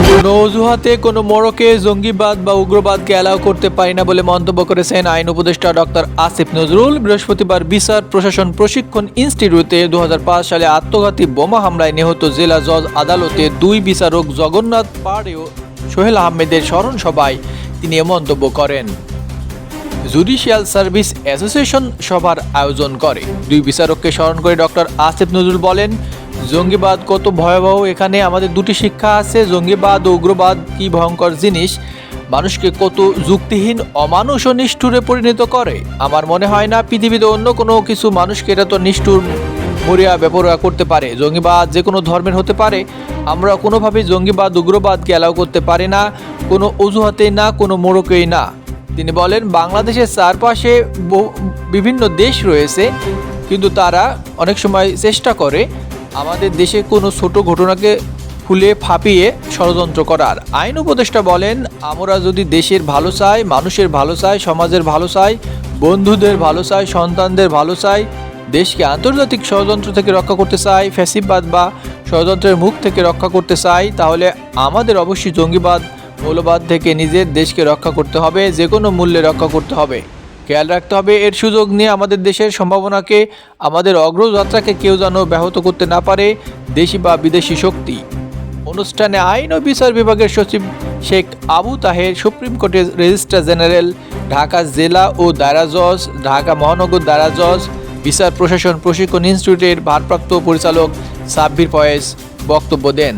কোনো অজুহাতে কোনো মোড়কে জঙ্গিবাদ বা উগ্রবাদকে অ্যালাউ করতে পারি না বলে মন্তব্য করেছেন আইন উপদেষ্টা ডক্টর আসিফ নজরুল। বৃহস্পতিবার বিচার প্রশাসন প্রশিক্ষণ ইনস্টিটিউটে 2005 সালে আত্মঘাতী বোমা হামলায় নিহত জেলা জজ আদালতের 2 বিচারক জগন্নাথ পাড়ে ও সোহেল আহমেদের স্মরণ সভায় তিনি এ মন্তব্য করেন। জুডিশিয়াল সার্ভিস অ্যাসোসিয়েশন সভার আয়োজন করে। 2 বিচারককে স্মরণ করে ডক্টর আসিফ নজরুল বলেন, জঙ্গিবাদ কত ভয়াবহ, এখানে আমাদের 2টি শিক্ষা আছে। জঙ্গিবাদ ও উগ্রবাদ কি ভয়ঙ্কর জিনিস, মানুষকে কত যুক্তিহীন, অমানুষ ও নিষ্ঠুরে পরিণত করে। আমার মনে হয় না পৃথিবীতে অন্য কোনো কিছু মানুষকে এটা তো নিষ্ঠুর, মরিয়া, বেপরোয়া করতে পারে। জঙ্গিবাদ যে কোনো ধর্মের হতে পারে। আমরা কোনোভাবেই জঙ্গিবাদ উগ্রবাদকে অ্যালাউ করতে পারি না, কোনো অজুহাতেই না, কোনো মোড়কেই না। তিনি বলেন, বাংলাদেশের চারপাশে বিভিন্ন দেশ রয়েছে, কিন্তু তারা অনেক সময় চেষ্টা করে আমাদের দেশে কোনো ছোট ঘটনাকে ফুলে ফাঁপিয়ে ষড়যন্ত্র করার। আইন উপদেষ্টা বলেন, আমরা যদি দেশের ভালো চাই, মানুষের ভালো চাই, সমাজের ভালো চাই, বন্ধুদের ভালো চাই, সন্তানদের ভালো চাই, দেশকে আন্তর্জাতিক ষড়যন্ত্র থেকে রক্ষা করতে চাই, ফ্যাসিবাদ বা ষড়যন্ত্রের মুখ থেকে রক্ষা করতে চাই, তাহলে আমাদের অবশ্যই জঙ্গিবাদ, মৌলবাদ থেকে নিজের দেশকে রক্ষা করতে হবে, যে কোনো মূল্যে রক্ষা করতে হবে। খেয়াল রাখতে হবে, এর সুযোগ নিয়ে আমাদের দেশের সম্ভাবনাকে, আমাদের অগ্রযাত্রাকে কেউ যেন ব্যাহত করতে না পারে, দেশি বা বিদেশি শক্তি। অনুষ্ঠানে আইন ও বিচার বিভাগের সচিব শেখ আবু তাহের, সুপ্রিম কোর্টের রেজিস্ট্রার জেনারেল, ঢাকা জেলা ও দায়রা জজ, ঢাকা মহানগর দায়রা জজ, বিচার প্রশাসন প্রশিক্ষণ ইনস্টিটিউটের ভারপ্রাপ্ত পরিচালক সাব্বির ফয়েজ বক্তব্য দেন।